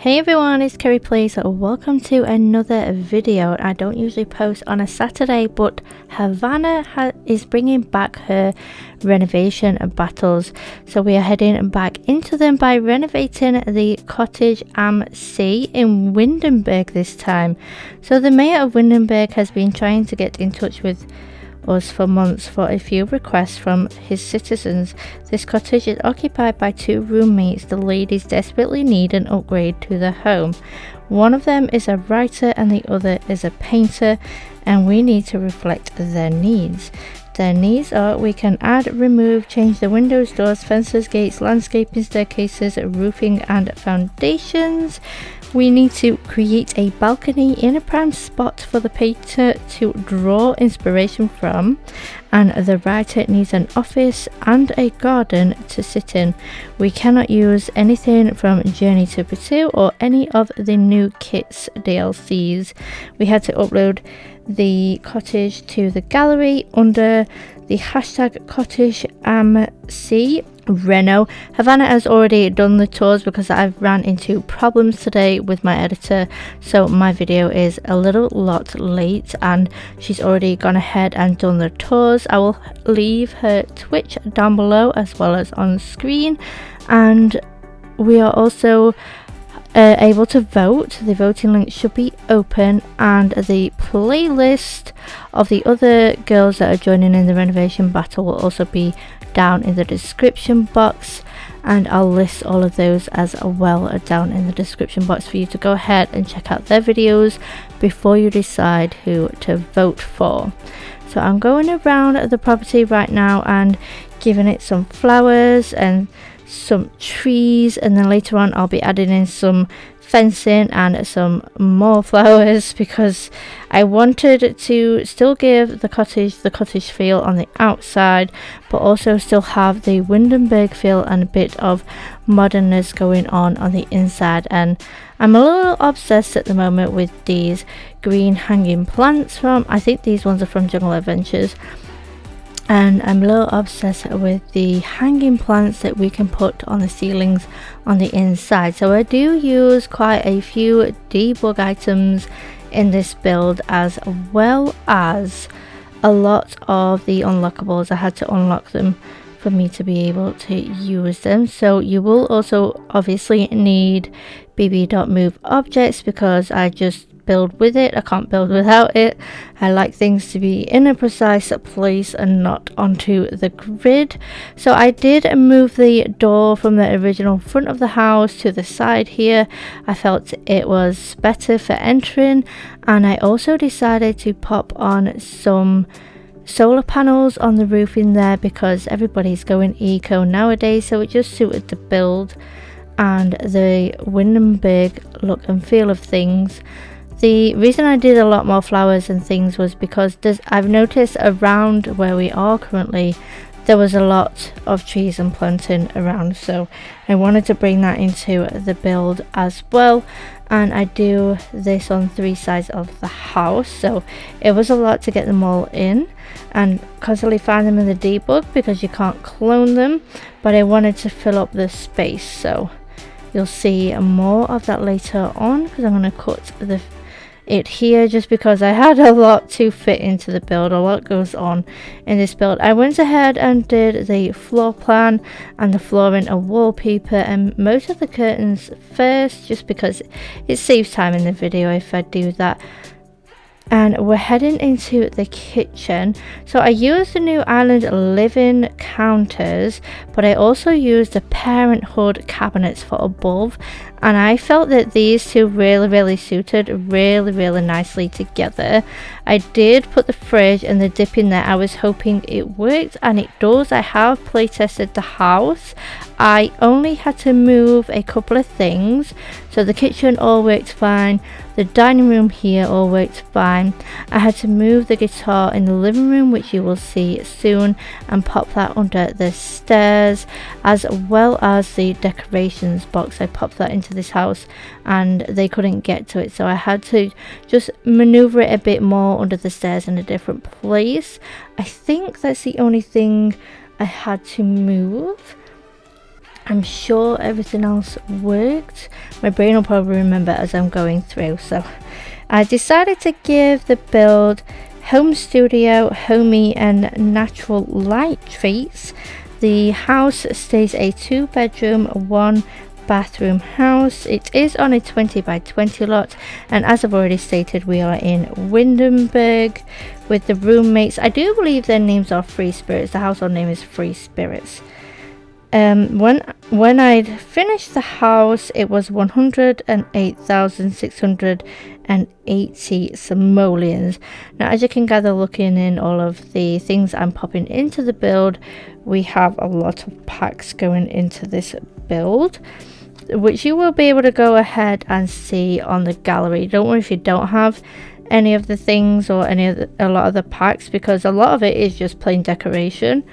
Hey everyone, it's KerryPlays. Welcome to another video. I don't usually post on a Saturday, but Havana is bringing back her renovation battles. So we are heading back into them by renovating the cottage MC in Windenburg this time. So the mayor of Windenburg has been trying to get in touch with us for months for a few requests from his citizens. This cottage is occupied by two roommates. The ladies desperately need an upgrade to their home. One of them is a writer and the other is a painter, and we need to reflect their needs. Their needs are: we can add, remove, change the windows, doors, fences, gates, landscaping, staircases, roofing and foundations. We need to create a balcony in a prime spot for the painter to draw inspiration from, and the writer needs an office and a garden to sit in. We cannot use anything from Journey to Pursuit or any of the new kits DLCs. We had to upload the cottage to the gallery under the hashtag cottage MC Reno. Havana has already done the tours because I've ran into problems today with my editor, so my video is a little lot late, and she's already gone ahead and done the tours. I will leave her Twitch down below as well as on screen, and we are also able to vote. The voting link should be open, and the playlist of the other girls that are joining in the renovation battle will also be down in the description box, and I'll list all of those as well down in the description box for you to go ahead and check out their videos before you decide who to vote for. So I'm going around the property right now and giving it some flowers and some trees, and then later on I'll be adding in some fencing and some more flowers because I wanted to still give the cottage feel on the outside, but also still have the Windenburg feel and a bit of modernness going on the inside. And I'm a little obsessed at the moment with these green hanging plants from, I think these ones are from Jungle Adventures, and I'm a little obsessed with the hanging plants that we can put on the ceilings on the inside. So I do use quite a few debug items in this build, as well as a lot of the unlockables. I had to unlock them for me to be able to use them. So you will also obviously need bb.move objects because I just build with it. I can't build without it. I like things to be in a precise place and not onto the grid. So I did move the door from the original front of the house to the side here. I felt it was better for entering, and I also decided to pop on some solar panels on the roof in there because everybody's going eco nowadays, so it just suited the build and the Windenburg look and feel of things. The reason I did a lot more flowers and things was because I've noticed around where we are currently there was a lot of trees and planting around, so I wanted to bring that into the build as well. And I do this on 3 sides of the house, so it was a lot to get them all in and constantly find them in the debug because you can't clone them, but I wanted to fill up the space, so you'll see more of that later on because I'm going to cut it here just because I had a lot to fit into the build. A lot goes on in this build. I went ahead and did the floor plan and the flooring and wallpaper and most of the curtains first, just because it saves time in the video if I do that. And we're heading into the kitchen. So I used the new island living counters, but I also used the parenthood cabinets for above, and I felt that these two really suited really nicely together. I did put the fridge and the dip in there. I was hoping it worked, and it does. I have play tested the house. I only had to move a couple of things, so the kitchen all worked fine. The dining room here all worked fine. I had to move the guitar in the living room, which you will see soon, and pop that under the stairs, as well as the decorations box. I popped that into this house and they couldn't get to it, so I had to just maneuver it a bit more under the stairs in a different place. I think that's the only thing I had to move. I'm sure everything else worked. My brain will probably remember as I'm going through. So I decided to give the build home studio, homey and natural light treats. The house stays a 2-bedroom, 1-bathroom house. It is on a 20 by 20 lot, and as I've already stated, we are in Windenburg with the roommates. I do believe their names are Free Spirits. The household name is Free Spirits. When I'd finished the house, it was 108,680 simoleons. Now, as you can gather, looking in all of the things I'm popping into the build, we have a lot of packs going into this build, which you will be able to go ahead and see on the gallery. Don't worry if you don't have any of the things or a lot of the packs, because a lot of it is just plain decoration.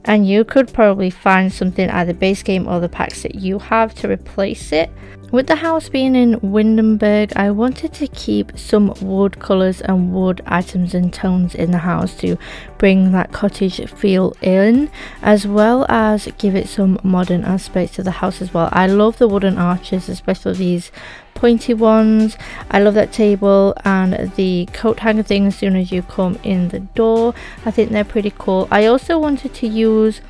And you could probably find something either base game or the packs that you have to replace it. With the house being in Windenburg, I wanted to keep some wood colours and wood items and tones in the house to bring that cottage feel in, as well as give it some modern aspects to the house as well. I love the wooden arches, especially these pointy ones. I love that table and the coat hanger thing as soon as you come in the door. I think they're pretty cool. I also wanted to use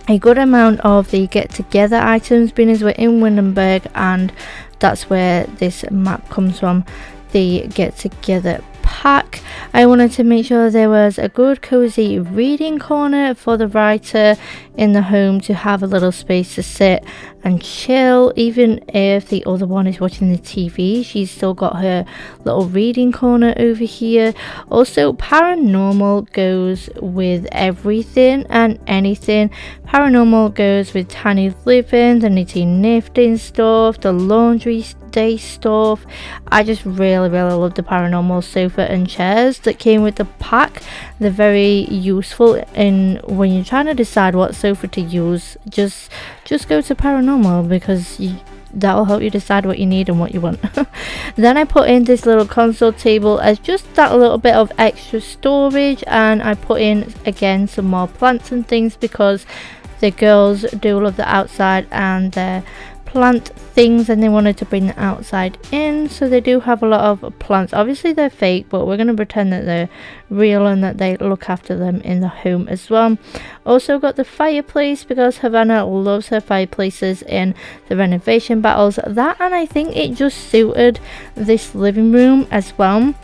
a good amount of the get together items, being as we're in Windenburg, and that's where this map comes from, the get together pack. I wanted to make sure there was a good cozy reading corner for the writer in the home to have a little space to sit and chill. Even if the other one is watching the TV, she's still got her little reading corner over here. Also, paranormal goes with everything and anything. Paranormal goes with tiny living, the knitting knifting stuff, the laundry day stuff. I just really love the paranormal sofa and chairs that came with the pack. They're very useful in when you're trying to decide what sofa to use. Just go to paranormal, because that'll help you decide what you need and what you want. Then I put in this little console table as just that little bit of extra storage, and I put in again some more plants and things because the girls do love the outside and their plant things, and they wanted to bring the outside in, so they do have a lot of plants. Obviously they're fake, but we're going to pretend that they're real and that they look after them in the home as well. Also got the fireplace because Havana loves her fireplaces in the renovation battles. That, and I think it just suited this living room as well.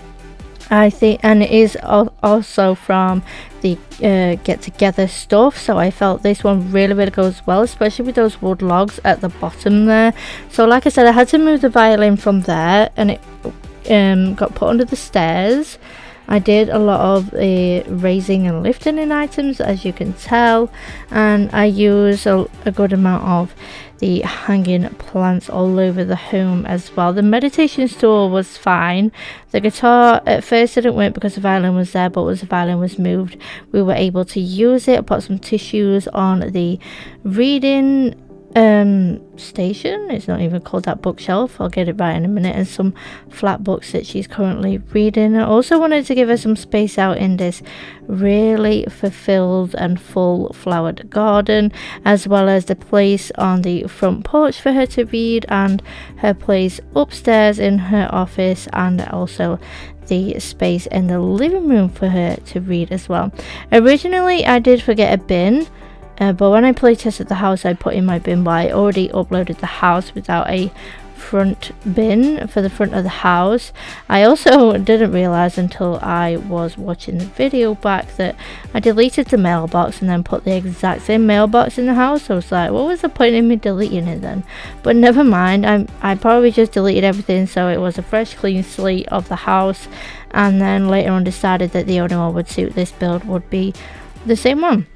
I think, and it is also from the get together stuff, so I felt this one really goes well, especially with those wood logs at the bottom there. So like I said, I had to move the violin from there, and it got put under the stairs. I did a lot of raising and lifting in items, as you can tell, and I used a good amount of the hanging plants all over the home as well. The meditation stool was fine. The guitar at first didn't work because the violin was there, but once the violin was moved, we were able to use it. I put some tissues on the reading station. It's not even called that, bookshelf. I'll get it right in a minute. And some flat books that she's currently reading. I also wanted to give her some space out in this really fulfilled and full flowered garden, as well as the place on the front porch for her to read, and her place upstairs in her office, and also the space in the living room for her to read as well. Originally I did forget a bin, but when I play tested the house, I put in my bin, but I already uploaded the house without a front bin for the front of the house. I also didn't realize until I was watching the video back that I deleted the mailbox and then put the exact same mailbox in the house. I was like, what was the point in me deleting it then? But never mind, I probably just deleted everything, so it was a fresh clean slate of the house, and then later on decided that the only one would suit this build would be the same one,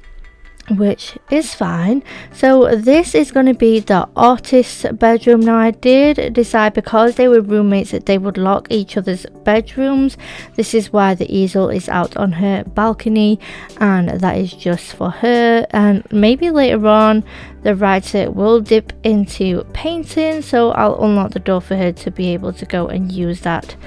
which is fine. So this is going to be the artist's bedroom. Now I did decide, because they were roommates, that they would lock each other's bedrooms. This is why the easel is out on her balcony, and that is just for her. And maybe later on the writer will dip into painting, so I'll unlock the door for her to be able to go and use that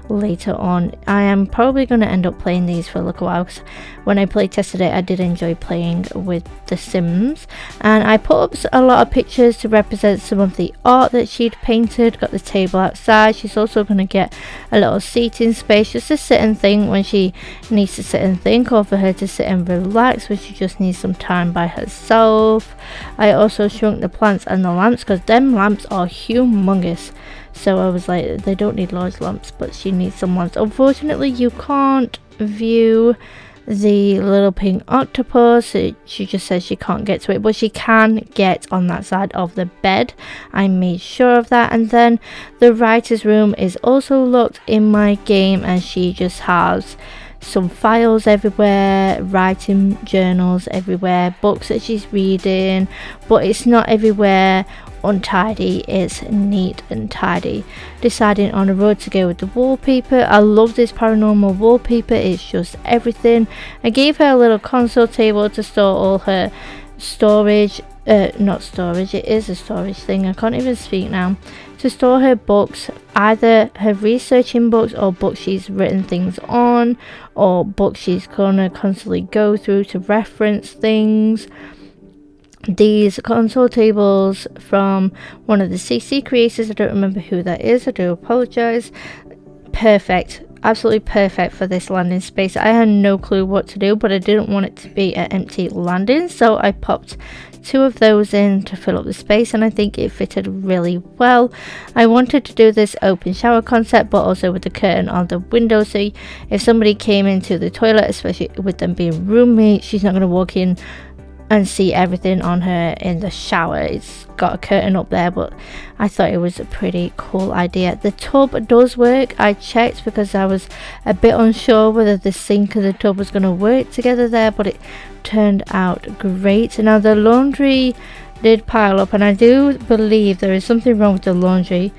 later on. I am probably going to end up playing these for a little while, because when I play tested it, I did enjoy playing with The Sims. And I put up a lot of pictures to represent some of the art that she'd painted. Got the table outside. She's also going to get a little seating space just to sit and think when she needs to sit and think, or for her to sit and relax when she just needs some time by herself. I also shrunk the plants and the lamps, because them lamps are humongous. So I was like, they don't need large lamps, but she needs some lamps. Unfortunately, you can't view the little pink octopus. She just says she can't get to it, but she can get on that side of the bed. I made sure of that. And then the writer's room is also locked in my game, and she just has some files everywhere, writing journals everywhere, books that she's reading, but it's not everywhere untidy, it's neat and tidy. Deciding on a road to go with the wallpaper. I love this paranormal wallpaper, it's just everything. I gave her a little console table to store all her storage, not storage, it is a storage thing, I can't even speak now, to store her books, either her researching books or books she's written things on, or books she's gonna constantly go through to reference things. These console tables from one of the CC creators, I don't remember who that is, I do apologize. Perfect, absolutely perfect for this landing space. I had no clue what to do, but I didn't want it to be an empty landing, so I popped 2 of those in to fill up the space, and I think it fitted really well. I wanted to do this open shower concept, but also with the curtain on the window, so if somebody came into the toilet, especially with them being roommates, she's not going to walk in and see everything on her in the shower. It's got a curtain up there, but I thought it was a pretty cool idea. The tub does work. I checked because I was a bit unsure whether the sink and the tub was going to work together there, but it turned out great. Now the laundry did pile up, and I do believe there is something wrong with the laundry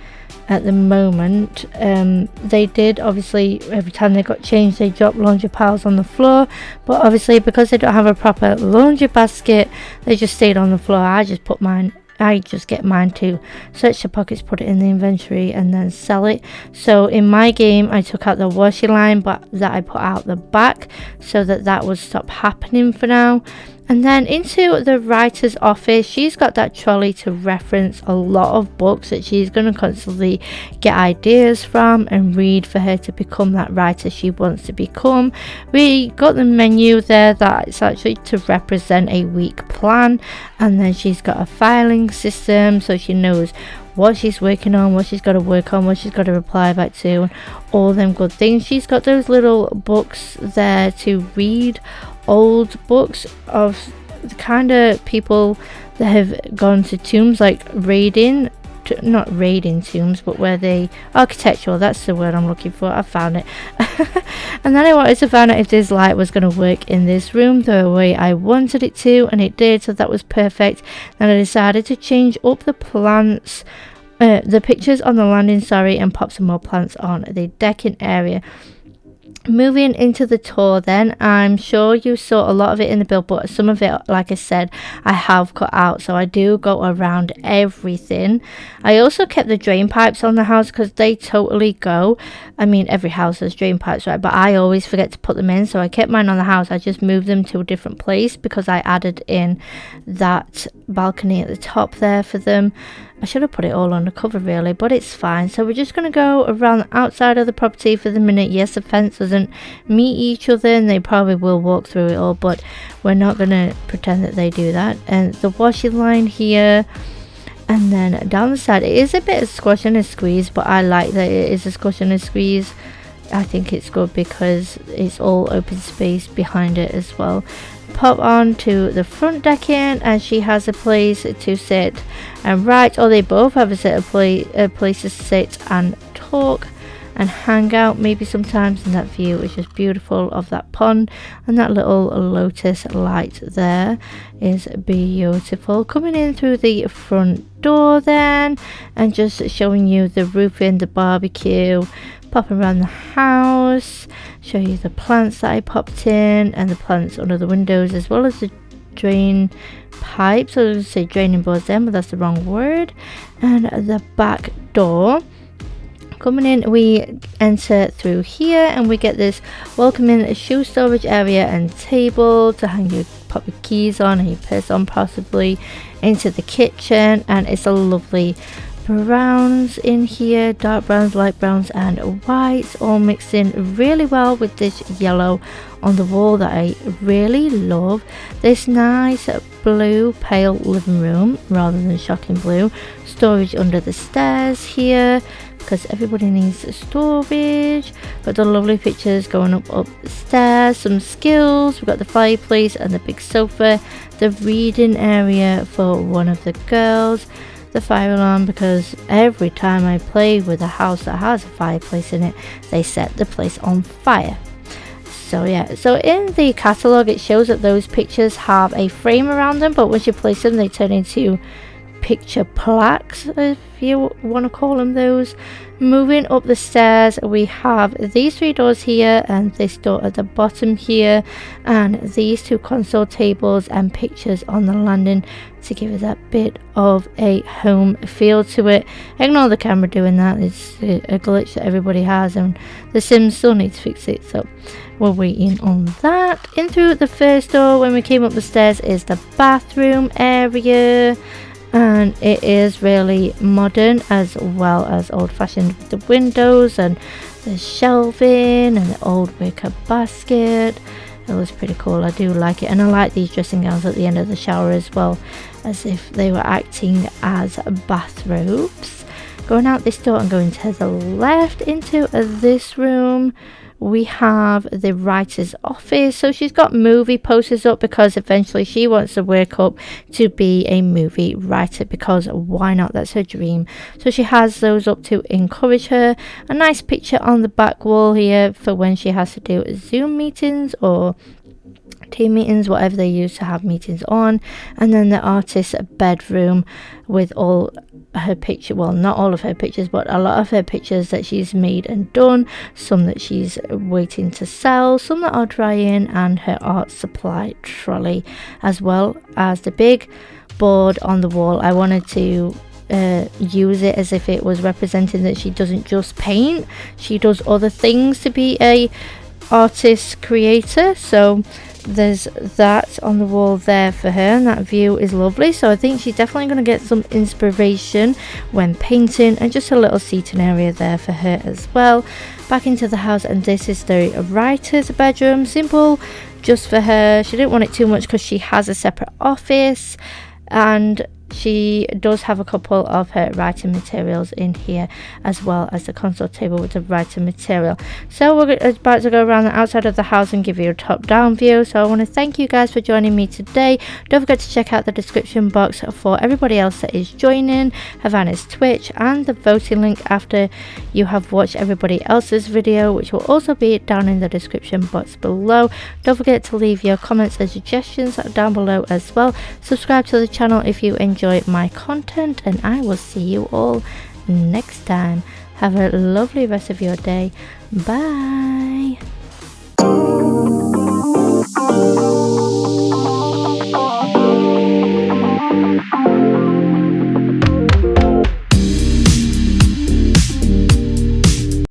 at the moment. They did, obviously, every time they got changed, they dropped laundry piles on the floor, but obviously because they don't have a proper laundry basket, they just stayed on the floor. I just get mine to search the pockets, put it in the inventory, and then sell it. So in my game, I took out the washing line, but that I put out the back so that would stop happening for now. And then into the writer's office, she's got that trolley to reference a lot of books that she's going to constantly get ideas from and read for her to become that writer she wants to become. We got the menu there that's actually to represent a week plan, and then she's got a filing system so she knows what she's working on, what she's got to work on, what she's got to reply back to, and all them good things. She's got those little books there to read, old books of the kind of people that have gone to tombs, like not raiding tombs, but where they architectural, that's the word I'm looking for. I found it. And then I wanted to find out if this light was going to work in this room the way I wanted it to, and it did, so that was perfect. Then I decided to change up the plants, the pictures on the landing, and pop some more plants on the decking area. Moving into the tour then, I'm sure you saw a lot of it in the build, but some of it, like I said, I have cut out, so I do go around everything. I also kept the drain pipes on the house because they totally go. I mean, every house has drain pipes, right? But I always forget to put them in, so I kept mine on the house. I just moved them to a different place because I added in that balcony at the top there for them. I should have put it all on the cover really, but it's fine. So we're just going to go around the outside of the property for the minute. Yes, the fence doesn't meet each other and they probably will walk through it all, but we're not going to pretend that they do that. And the washing line here, and then down the side, it is a bit of squash and a squeeze, but I like that it is a squash and a squeeze. I think it's good because it's all open space behind it as well. Pop on to the front decking, and she has a place to sit and write, or they both have a set of places to sit and talk and hang out maybe sometimes, and that view is just beautiful of that pond, and that little lotus light there is beautiful. Coming in through the front door then, and just showing you the roofing, the barbecue, popping around the house, show you the plants that I popped in and the plants under the windows, as well as the drain pipes. I was going to say draining boards then, but that's the wrong word. And the back door, Coming in, we enter through here and we get this welcoming shoe storage area and table to hang your pop your keys on and your purse on, possibly into the kitchen. And it's a lovely browns in here, dark browns, light browns and whites, all mixed in really well with this yellow on the wall that I really love. This nice blue pale living room rather than shocking blue. Storage under the stairs here because everybody needs storage. Got the lovely pictures going up the stairs, some skills. We've got the fireplace and the big sofa, the reading area for one of the girls, the fire alarm, because every time I play with a house that has a fireplace in it, they set the place on fire. So yeah, so in the catalogue it shows that those pictures have a frame around them, but once you place them they turn into picture plaques, if you want to call them those. Moving up the stairs, we have these 3 doors here and this door at the bottom here, and these 2 console tables and pictures on the landing to give it that bit of a home feel to it. Ignore the camera doing that, it's a glitch that everybody has and the Sims still need to fix it, so we're waiting on that. In through the first door when we came up the stairs is the bathroom area, and it is really modern as well as old-fashioned with the windows and the shelving and the old wicker basket. It was pretty cool, I do like it, and I like these dressing gowns at the end of the shower as well, as if they were acting as bathrobes. Going out this door and going to the left into this room, we have the writer's office. So she's got movie posters up because eventually she wants to work up to be a movie writer, because why not, that's her dream. So she has those up to encourage her. A nice picture on the back wall here for when she has to do Zoom meetings or team meetings, whatever they use to have meetings on. And then the artist's bedroom with all her picture, well, not all of her pictures, but a lot of her pictures that she's made and done, some that she's waiting to sell, some that are drying, and her art supply trolley, as well as the big board on the wall. I wanted to use it as if it was representing that she doesn't just paint, she does other things to be a artist creator. So there's that on the wall there for her, and that view is lovely. So I think she's definitely going to get some inspiration when painting, and just a little seating area there for her as well. Back into the house, and this is the writer's bedroom. Simple, just for her. She didn't want it too much because she has a separate office, and she does have a couple of her writing materials in here, as well as the console table with the writing material. So we're about to go around the outside of the house and give you a top down view. So I want to thank you guys for joining me today. Don't forget to check out the description box for everybody else that is joining, Havana's Twitch, and the voting link after you have watched everybody else's video, which will also be down in the description box below. Don't forget to leave your comments and suggestions down below as well. Subscribe to the channel if you enjoy my content, and I will see you all next time. Have a lovely rest of your day. Bye.